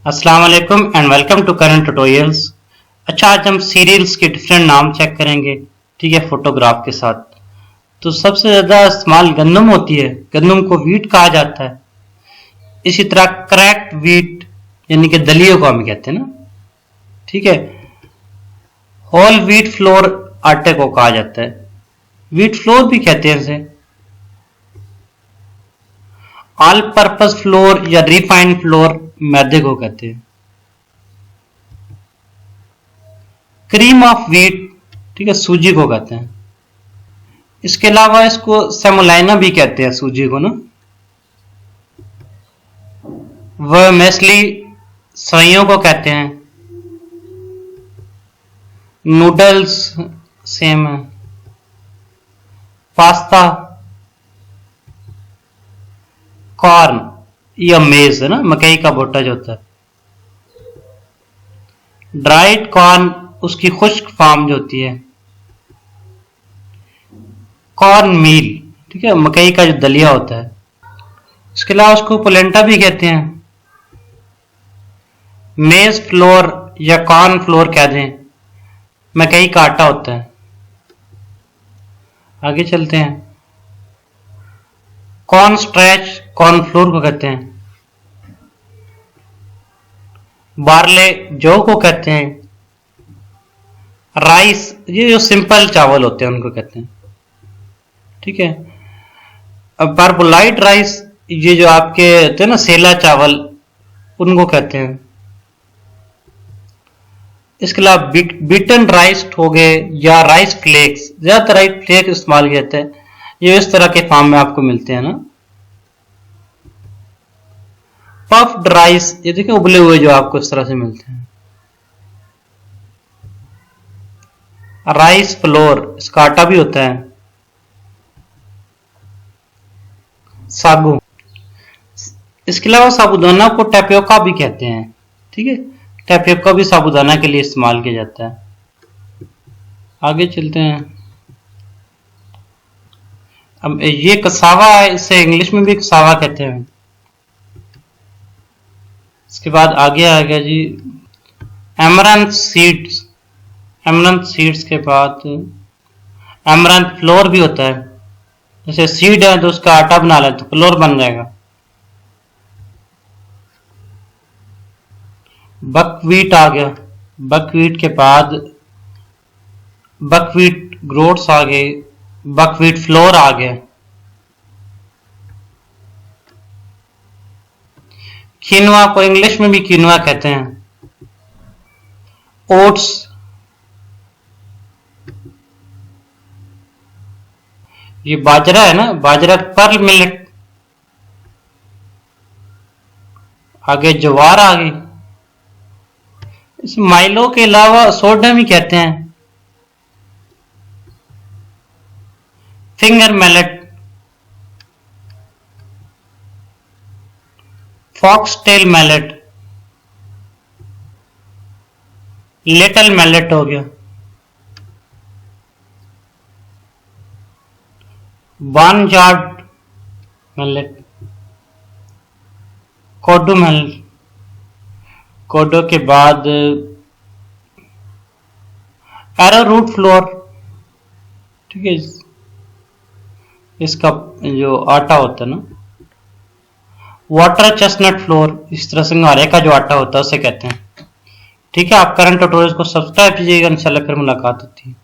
अस्सलाम वालेकुम and welcome to current tutorials. अच्छा, आज हम सीरियल्स के डिफरेंट नाम चेक करेंगे, ठीक है, फोटोग्राफ के साथ। तो सबसे ज़्यादा इस्तेमाल गंदम होती है, गंदम को वीट कहा जाता है। इसी तरह क्रैक्ड वीट यानी कि दलियों को हम कहते हैं ना, ठीक है। होल वीट फ्लोर आटे को कहा जाता है, वीट फ्लोर भी कहते हैं इसे। ऑल पर्पस फ्लोर या रिफाइंड फ्लोर मैदे को कहते हैं। क्रीम ऑफ व्हीट, ठीक है, सूजी को कहते हैं। इसके अलावा इसको सेमोलाइना भी कहते हैं, सूजी को ना। वर्मेस्ली सवइयों को कहते हैं। नूडल्स सेम है। पास्ता, कॉर्न या मेज है ना, मकई का भुट्टा जो होता है। ड्राइड कॉर्न उसकी खुश्क फार्म जो होती है। कॉर्न मील, ठीक है, मकई का जो दलिया होता है। इसके अलावा उसको पोलेंटा भी कहते हैं। मेज फ्लोर या कॉर्न फ्लोर कह दें, मकई का आटा होता है। आगे चलते हैं। कॉर्न स्ट्रेच कॉर्न फ्लोर को कहते हैं। बार्ले जौ को कहते हैं। राइस, ये जो सिंपल चावल होते हैं उनको कहते हैं, ठीक है। अब पार्बोलाइट राइस, ये जो आपके होते हैं ना सेला चावल, उनको कहते हैं। इसके अलावा बीटन राइस हो गए या राइस फ्लेक्स, ज्यादातर राइस फ्लेक्स इस्तेमाल किया जाता है। ये इस तरह के फॉर्म में आपको मिलते हैं ना। पफ्ड राइस, ये देखिए उबले हुए जो आपको इस तरह से मिलते हैं। राइस फ्लोर, इसका आटा भी होता है। सागू, इसके अलावा साबूदाना को टैपियोका भी कहते हैं, ठीक है। टैपियोका भी साबूदाना के लिए इस्तेमाल किया जाता है। आगे चलते हैं। अब ये कसावा है, इसे इंग्लिश में भी कसावा कहते हैं। इसके बाद आगे आ गया जी एमरंथ सीड्स। एमरंथ सीड्स के बाद एमरंथ फ्लोर भी होता है। जैसे सीड है तो उसका आटा बना ले तो फ्लोर बन जाएगा। बकव्हीट आ गया। बकव्हीट के बाद बकव्हीट ग्रोट्स आ गए। बकव्हीट फ्लोर आ गया। कीनवा को इंग्लिश में भी कीनवा कहते हैं। ओट्स, ये बाजरा है ना, बाजरा पर्ल मिलेट। आगे ज्वार आ गई। इस माइलो के अलावा सोडा भी कहते हैं। Finger millet, foxtail millet, little millet हो गया। बार्नयार्ड मिलेट, कोडो मिलेट। कोडो के बाद एरोरूट फ्लोर, ठीक है, इसका जो आटा होता है ना। वाटर चेस्टनट फ्लोर, इस तरह सिंघाड़े का जो आटा होता है उसे कहते हैं, ठीक है। आप करंट ट्यूटोरियल्स को सब्सक्राइब कीजिएगा, इंशाल्लाह फिर मुलाकात होती है।